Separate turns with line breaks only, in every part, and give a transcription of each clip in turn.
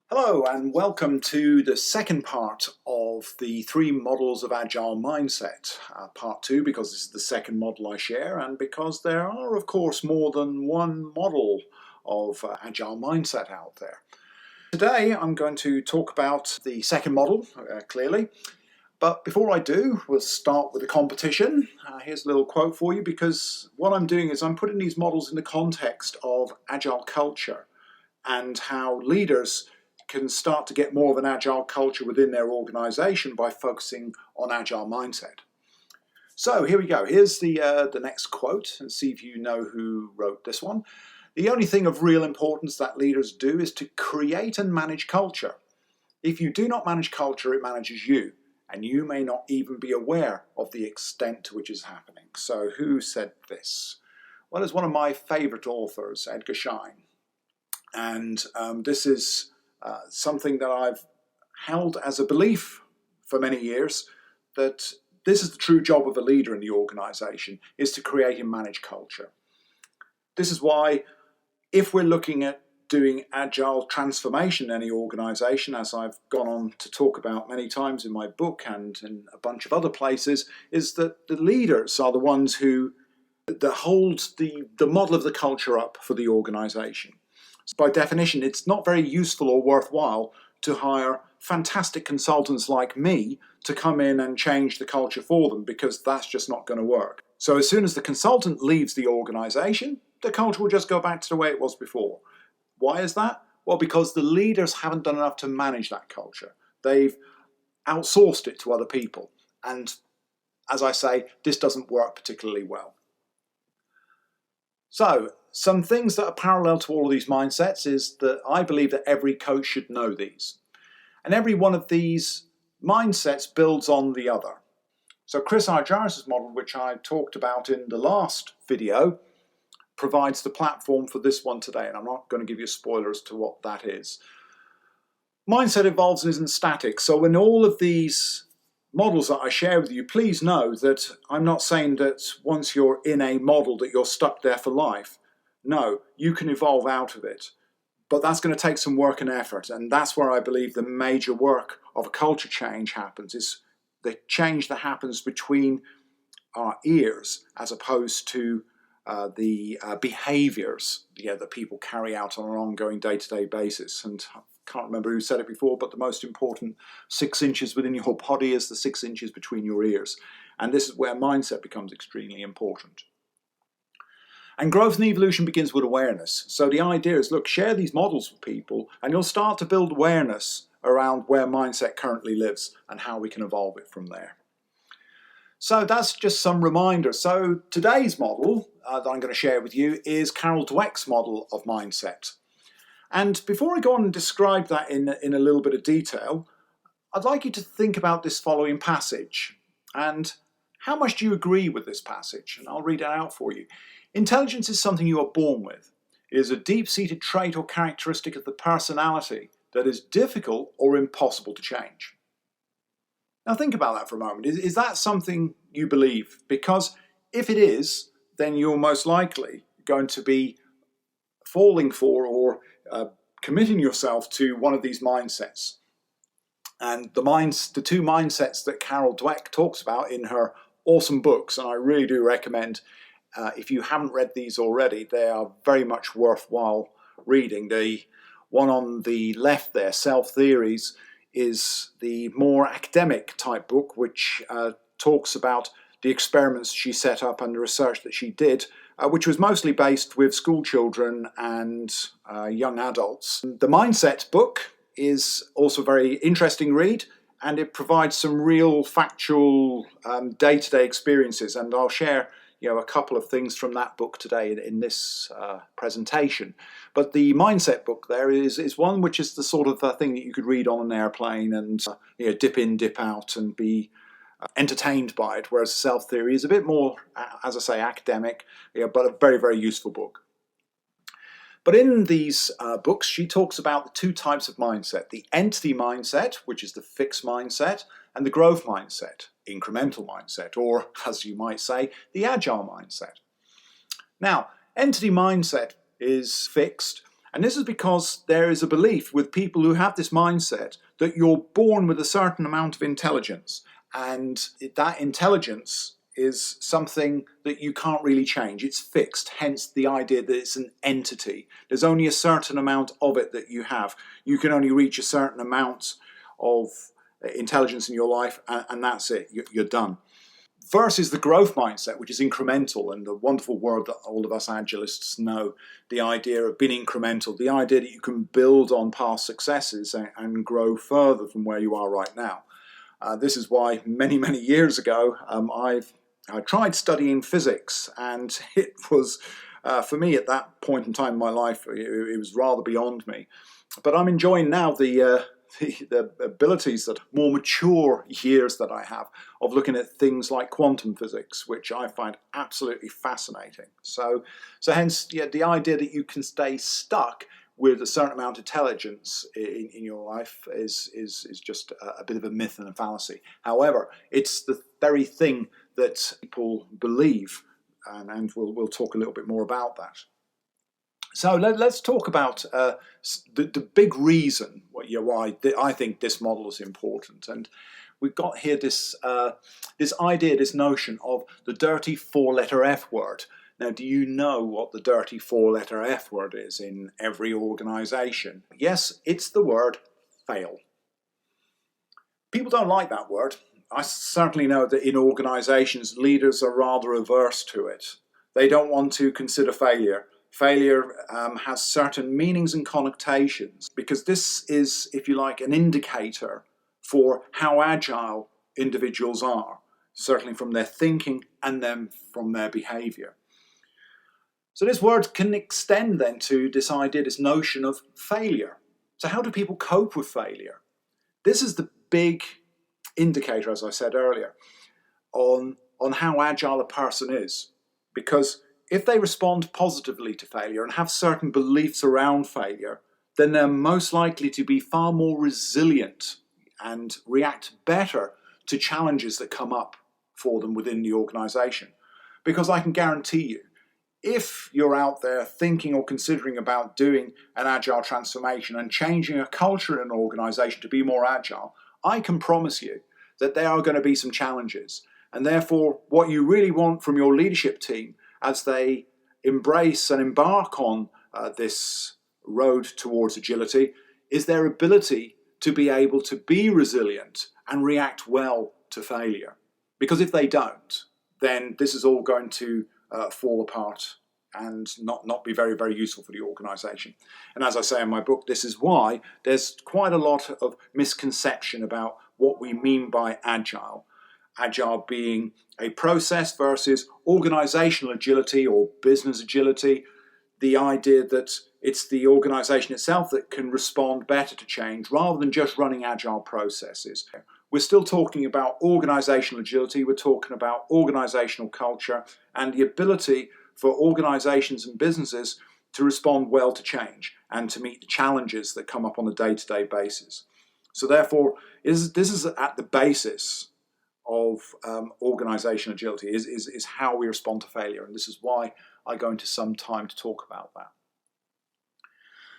Hello and welcome to the second part of the 3 models of Agile Mindset. Part 2 because this is the second model I share and because there are of course more than one model of Agile Mindset out there. Today I'm going to talk about the second model clearly, but before I do we'll start with a competition. Here's a little quote for you, because what I'm doing is I'm putting these models in the context of Agile culture and how leaders can start to get more of an agile culture within their organization by focusing on agile mindset. So here we go. Here's the next quote, and see if you know who wrote this one. The only thing of real importance that leaders do is to create and manage culture. If you do not manage culture, it manages you, and you may not even be aware of the extent to which it's happening. So who said this? Well, it's one of my favorite authors, Edgar Schein. And this is something that I've held as a belief for many years, that this is the true job of a leader in the organization, is to create and manage culture. This is why, if we're looking at doing agile transformation in any organization, as I've gone on to talk about many times in my book and in a bunch of other places, is that the leaders are the ones who that hold the model of the culture up for the organization. By definition, it's not very useful or worthwhile to hire fantastic consultants like me to come in and change the culture for them, because that's just not going to work. So as soon as the consultant leaves the organization, the culture will just go back to the way it was before. Why is that? Well, because the leaders haven't done enough to manage that culture. They've outsourced it to other people. And as I say, this doesn't work particularly well. So, some things that are parallel to all of these mindsets is that I believe that every coach should know these. And every one of these mindsets builds on the other. So Chris Argyris' model, which I talked about in the last video, provides the platform for this one today, and I'm not going to give you a spoiler as to what that is. Mindset evolves and isn't static. So in all of these models that I share with you, please know that I'm not saying that once you're in a model that you're stuck there for life. No, you can evolve out of it. But that's going to take some work and effort, and that's where I believe the major work of a culture change happens, is the change that happens between our ears as opposed to the behaviours that people carry out on an ongoing day-to-day basis. And I can't remember who said it before, but the most important 6 inches within your body is the 6 inches between your ears. And this is where mindset becomes extremely important. And growth and evolution begins with awareness. So the idea is, look, share these models with people and you'll start to build awareness around where mindset currently lives and how we can evolve it from there. So that's just some reminders. So today's model that I'm going to share with you is Carol Dweck's model of mindset. And before I go on and describe that in a little bit of detail, I'd like you to think about this following passage. And how much do you agree with this passage? And I'll read it out for you. Intelligence is something you are born with. It is a deep-seated trait or characteristic of the personality that is difficult or impossible to change. Now think about that for a moment. Is that something you believe? Because if it is, then you're most likely going to be falling for or committing yourself to one of these mindsets. And the 2 mindsets that Carol Dweck talks about in her awesome books, and I really do recommend, if you haven't read these already, they are very much worthwhile reading. The one on the left there, Self Theories, is the more academic type book, which talks about the experiments she set up and the research that she did, which was mostly based with school children and young adults. The Mindset book is also a very interesting read, and it provides some real factual day-to-day experiences, and I'll share a couple of things from that book today in this presentation. But the Mindset book there is one which is the sort of thing that you could read on an airplane and dip in, dip out and be entertained by it, whereas Self Theory is a bit more, as I say, academic, but a very, very useful book. But in these books, she talks about the 2 types of mindset: the entity mindset, which is the fixed mindset, and the growth mindset, incremental mindset, or as you might say, the agile mindset. Now, entity mindset is fixed, And this is because there is a belief with people who have this mindset that you're born with a certain amount of intelligence, and that intelligence is something that you can't really change. It's fixed, hence the idea that it's an entity. There's only a certain amount of it that you have. You can only reach a certain amount of intelligence in your life, and that's it. You're done. Versus the growth mindset, which is incremental, and the wonderful word that all of us Agilists know, the idea of being incremental, the idea that you can build on past successes and grow further from where you are right now. This is why many, many years ago, I tried studying physics, and it was, for me at that point in time in my life, it was rather beyond me. But I'm enjoying now the abilities that more mature years that I have of looking at things like quantum physics, which I find absolutely fascinating. So hence, yeah, the idea that you can stay stuck with a certain amount of intelligence in your life is just a bit of a myth and a fallacy. However, it's the very thing that people believe, and we'll talk a little bit more about that. So let's talk about the big reason why I think this model is important. And we've got here this idea, this notion of the dirty four-letter F word. Now, do you know what the dirty four-letter F word is in every organisation? Yes, it's the word fail. People don't like that word. I certainly know that in organisations, leaders are rather averse to it. They don't want to consider failure. Failure has certain meanings and connotations because this is, if you like, an indicator for how agile individuals are, certainly from their thinking and then from their behaviour. So this word can extend then to this idea, this notion of failure. So how do people cope with failure? This is the big indicator, as I said earlier, on how agile a person is. Because if they respond positively to failure and have certain beliefs around failure, then they're most likely to be far more resilient and react better to challenges that come up for them within the organisation. Because I can guarantee you, if you're out there thinking or considering about doing an agile transformation and changing a culture in an organisation to be more agile, I can promise you that there are going to be some challenges. And therefore, what you really want from your leadership team as they embrace and embark on this road towards agility is their ability to be able to be resilient and react well to failure. Because if they don't, then this is all going to fall apart and not be very, very useful for the organisation. And as I say in my book, this is why there's quite a lot of misconception about what we mean by agile. Agile being a process versus organisational agility or business agility, the idea that it's the organisation itself that can respond better to change rather than just running agile processes. We're still talking about organisational agility, we're talking about organisational culture and the ability for organisations and businesses to respond well to change and to meet the challenges that come up on a day-to-day basis. So therefore, this is at the basis of organisational agility, is how we respond to failure. And this is why I go into some time to talk about that.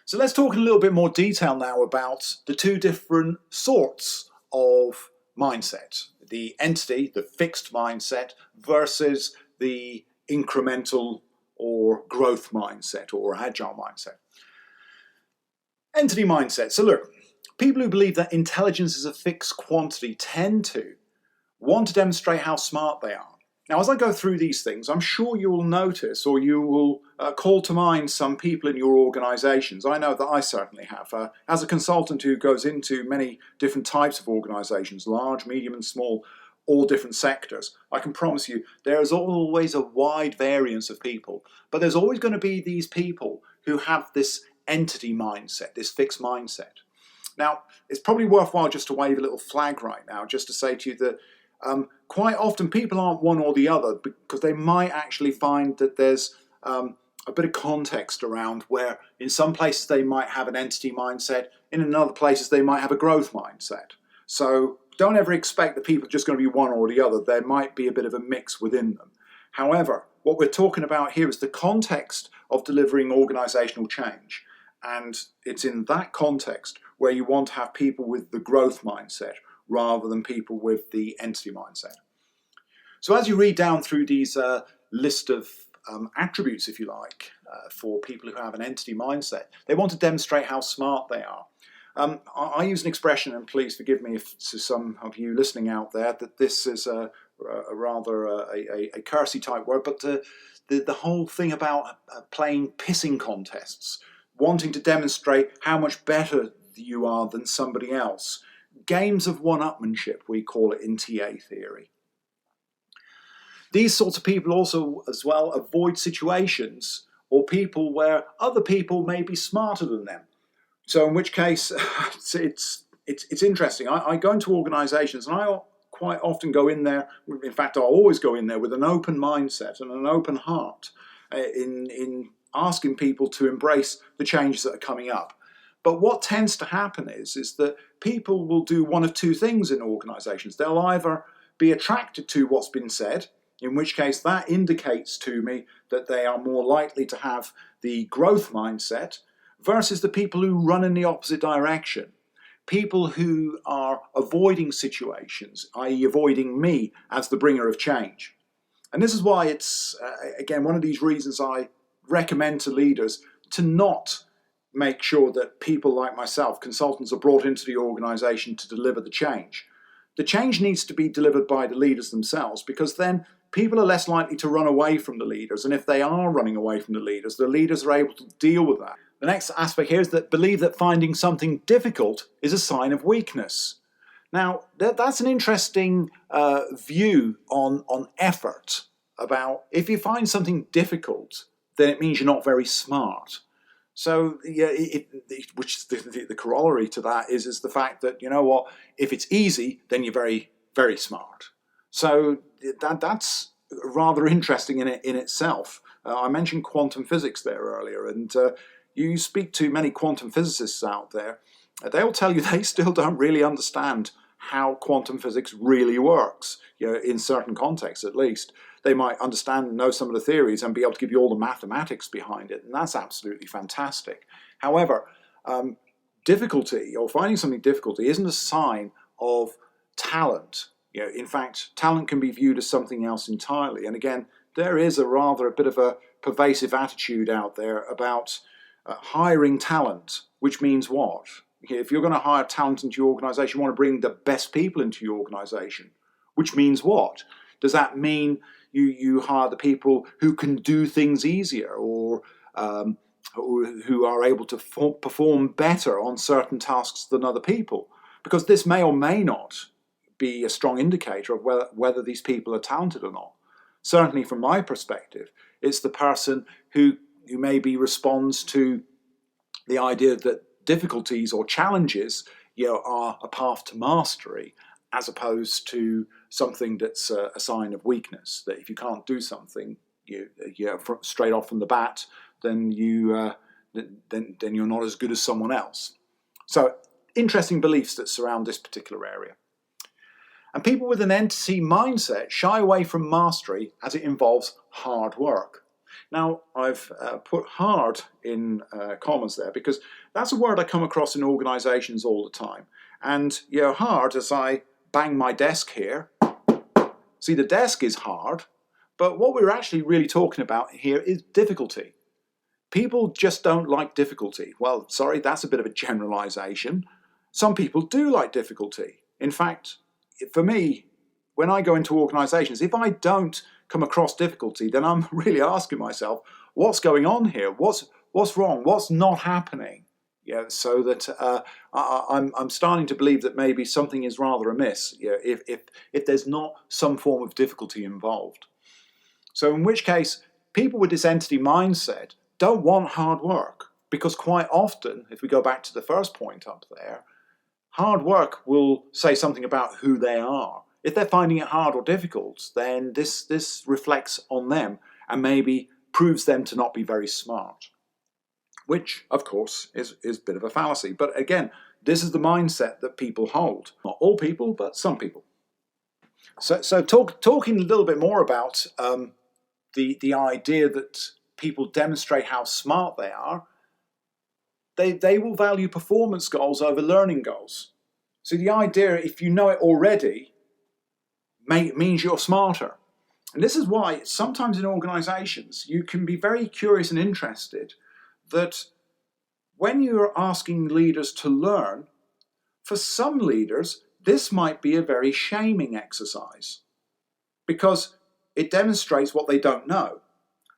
So let's talk in a little bit more detail now about the two different sorts of mindset. The entity, the fixed mindset, versus the incremental or growth mindset or agile mindset. Entity mindset. So look, people who believe that intelligence is a fixed quantity tend to want to demonstrate how smart they are. Now, as I go through these things, I'm sure you will notice or you will call to mind some people in your organisations. I know that I certainly have. As a consultant who goes into many different types of organisations, large, medium and small, all different sectors, I can promise you there is always a wide variance of people. But there's always going to be these people who have this entity mindset, this fixed mindset. Now, it's probably worthwhile just to wave a little flag right now, just to say to you that quite often people aren't one or the other, because they might actually find that there's a bit of context around where in some places they might have an entity mindset, in other places they might have a growth mindset. So don't ever expect that people are just going to be one or the other. There might be a bit of a mix within them. However, what we're talking about here is the context of delivering organisational change. And it's in that context where you want to have people with the growth mindset rather than people with the entity mindset. So as you read down through these list of attributes, if you like, for people who have an entity mindset, they want to demonstrate how smart they are. I use an expression, and please forgive me if to some of you listening out there that this is a rather a cursey type word, but the whole thing about playing pissing contests, wanting to demonstrate how much better you are than somebody else. Games of one-upmanship, we call it in TA theory. These sorts of people also, as well, avoid situations or people where other people may be smarter than them. So in which case, it's interesting. I go into organisations and I quite often go in there, in fact, I'll always go in there with an open mindset and an open heart in asking people to embrace the changes that are coming up. But what tends to happen is that people will do one of two things in organisations. They'll either be attracted to what's been said, in which case that indicates to me that they are more likely to have the growth mindset, versus the people who run in the opposite direction. People who are avoiding situations, i.e. avoiding me as the bringer of change. And this is why it's, again, one of these reasons I recommend to leaders to not make sure that people like myself, consultants, are brought into the organisation to deliver the change. The change needs to be delivered by the leaders themselves, because then people are less likely to run away from the leaders. And if they are running away from the leaders are able to deal with that. The next aspect here is that believe that finding something difficult is a sign of weakness. Now, that's an interesting view on effort, about if you find something difficult, then it means you're not very smart. So, yeah, which the corollary to that is the fact that, you know what, if it's easy, then you're very, very smart. So that's rather interesting in itself. I mentioned quantum physics there earlier, and you speak to many quantum physicists out there, they'll tell you they still don't really understand how quantum physics really works, in certain contexts at least. They might understand and know some of the theories and be able to give you all the mathematics behind it, and that's absolutely fantastic. However, difficulty, or finding something difficult, isn't a sign of talent. In fact, talent can be viewed as something else entirely. And again, there is a bit of a pervasive attitude out there about hiring talent, which means what? If you're going to hire talent into your organisation, you want to bring the best people into your organisation, which means what? Does that mean you hire the people who can do things easier, or who are able to perform better on certain tasks than other people? Because this may or may not be a strong indicator of whether these people are talented or not. Certainly from my perspective, it's the person who maybe responds to the idea that difficulties or challenges are a path to mastery, as opposed to something that's a sign of weakness. That if you can't do something, straight off from the bat, then you're not as good as someone else. So interesting beliefs that surround this particular area. And people with an entity mindset shy away from mastery as it involves hard work. Now, I've put hard in commas there because that's a word I come across in organisations all the time. And hard, as I bang my desk here, see, the desk is hard, but what we're actually really talking about here is difficulty. People just don't like difficulty. Well, sorry, that's a bit of a generalisation. Some people do like difficulty. In fact, for me, when I go into organisations, if I don't come across difficulty, then I'm really asking myself, what's going on here? What's wrong? What's not happening? So that I'm starting to believe that maybe something is rather amiss. If there's not some form of difficulty involved. So in which case, people with this entity mindset don't want hard work, because quite often, if we go back to the first point up there, hard work will say something about who they are. If they're finding it hard or difficult, then this reflects on them and maybe proves them to not be very smart, which, of course, is a bit of a fallacy. But again, this is the mindset that people hold. Not all people, but some people. So talking a little bit more about the idea that people demonstrate how smart they are, they will value performance goals over learning goals. So the idea, if you know it already, means you're smarter. And this is why sometimes in organizations you can be very curious and interested that when you're asking leaders to learn, for some leaders, this might be a very shaming exercise because it demonstrates what they don't know.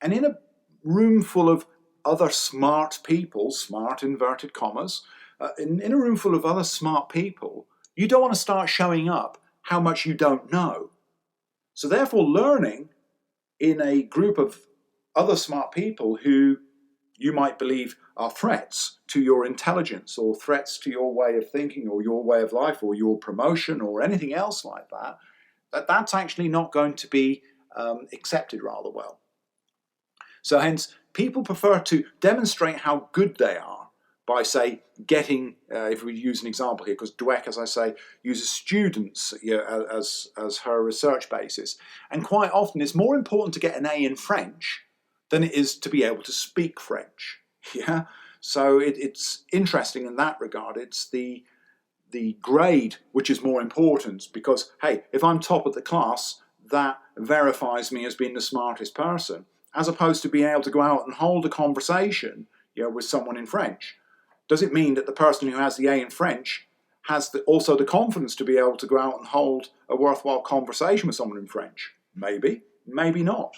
And in a room full of other smart people, smart inverted commas, in a room full of other smart people, you don't want to start showing up how much you don't know. So therefore, learning in a group of other smart people who you might believe are threats to your intelligence or threats to your way of thinking or your way of life or your promotion or anything else like that, that's actually not going to be accepted rather well. So hence, people prefer to demonstrate how good they are by, say, getting, if we use an example here, because Dweck, as I say, uses students as her research basis. And quite often it's more important to get an A in French than it is to be able to speak French. Yeah. So it's interesting in that regard. It's the grade which is more important because, hey, if I'm top of the class, that verifies me as being the smartest person, as opposed to being able to go out and hold a conversation, with someone in French. Does it mean that the person who has the A in French has also the confidence to be able to go out and hold a worthwhile conversation with someone in French? Maybe, maybe not.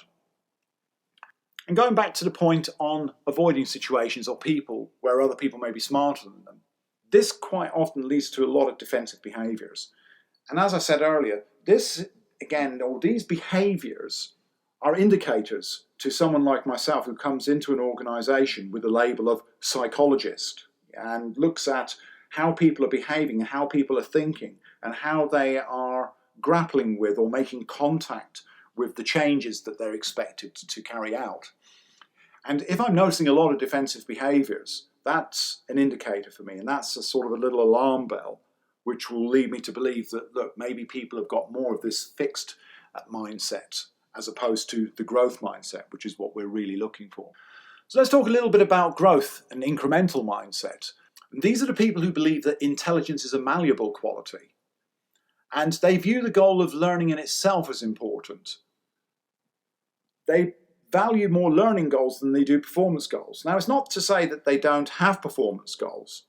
And going back to the point on avoiding situations or people where other people may be smarter than them, this quite often leads to a lot of defensive behaviours. And as I said earlier, these behaviours are indicators to someone like myself who comes into an organisation with the label of psychologist and looks at how people are behaving, how people are thinking, and how they are grappling with or making contact with the changes that they're expected to carry out. And if I'm noticing a lot of defensive behaviours, that's an indicator for me, and that's a sort of a little alarm bell, which will lead me to believe that, look, maybe people have got more of this fixed mindset as opposed to the growth mindset, which is what we're really looking for. So let's talk a little bit about growth and incremental mindset. And these are the people who believe that intelligence is a malleable quality, and they view the goal of learning in itself as important. They value more learning goals than they do performance goals. Now, it's not to say that they don't have performance goals.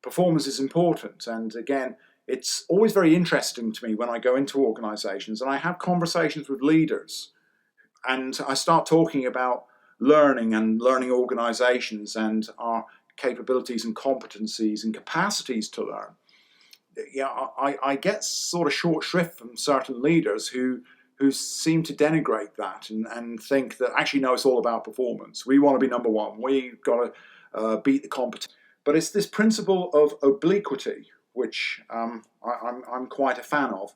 Performance is important, and again, it's always very interesting to me when I go into organisations and I have conversations with leaders and I start talking about learning and learning organisations and our capabilities and competencies and capacities to learn. I get sort of short shrift from certain leaders who seem to denigrate that and think that actually, no, it's all about performance. We want to be number one. We've got to beat the competition. But it's this principle of obliquity, which I'm quite a fan of.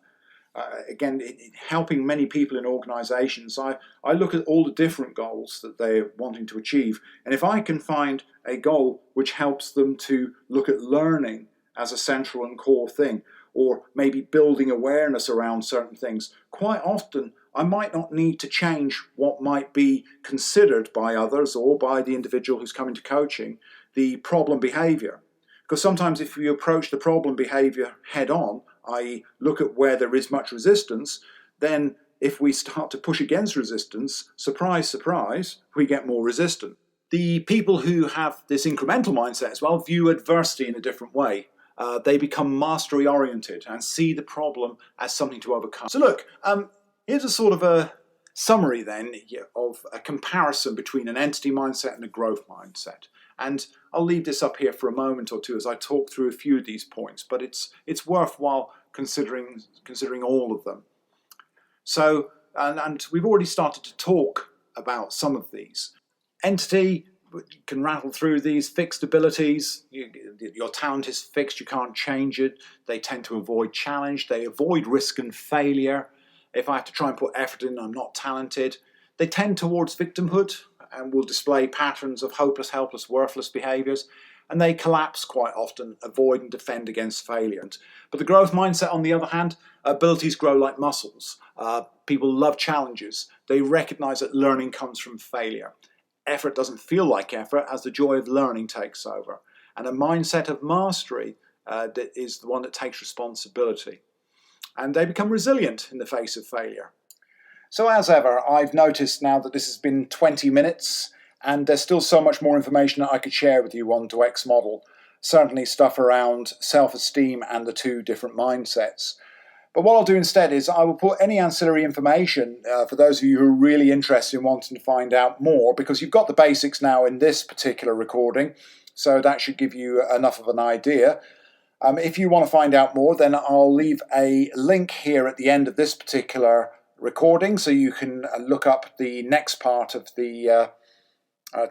Again, helping many people in organisations, I look at all the different goals that they're wanting to achieve. And if I can find a goal which helps them to look at learning as a central and core thing, or maybe building awareness around certain things, quite often I might not need to change what might be considered by others or by the individual who's coming to coaching the problem behaviour. Because sometimes if we approach the problem behaviour head on, i.e. look at where there is much resistance, then if we start to push against resistance, surprise, surprise, we get more resistant. The people who have this incremental mindset as well view adversity in a different way. They become mastery oriented and see the problem as something to overcome. So look, here's a sort of a summary then of a comparison between an entity mindset and a growth mindset. And I'll leave this up here for a moment or two as I talk through a few of these points, but it's worthwhile considering all of them. So, and we've already started to talk about some of these. Entity, you can rattle through these fixed abilities. Your talent is fixed, you can't change it. They tend to avoid challenge, they avoid risk and failure. If I have to try and put effort in, I'm not talented. They tend towards victimhood and will display patterns of hopeless, helpless, worthless behaviours. And they collapse quite often, avoid and defend against failure. But the growth mindset, on the other hand, abilities grow like muscles. People love challenges. They recognise that learning comes from failure. Effort doesn't feel like effort as the joy of learning takes over. and a mindset of mastery that is the one that takes responsibility. And they become resilient in the face of failure. So as ever, I've noticed now that this has been 20 minutes and there's still so much more information that I could share with you on to X model. Certainly stuff around self-esteem and the two different mindsets. But what I'll do instead is I will put any ancillary information for those of you who are really interested in wanting to find out more, because you've got the basics now in this particular recording, so that should give you enough of an idea. If you want to find out more, then I'll leave a link here at the end of this particular recording, so you can look up the next part of the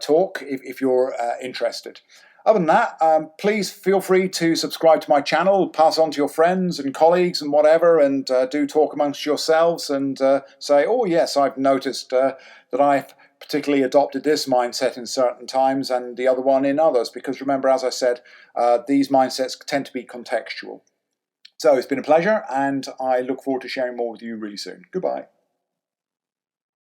talk if you're interested. Other than that, please feel free to subscribe to my channel, pass on to your friends and colleagues and whatever, and do talk amongst yourselves and say, oh yes, I've noticed that I've particularly adopted this mindset in certain times and the other one in others, because remember, as I said, these mindsets tend to be contextual. So it's been a pleasure, and I look forward to sharing more with you really soon. Goodbye.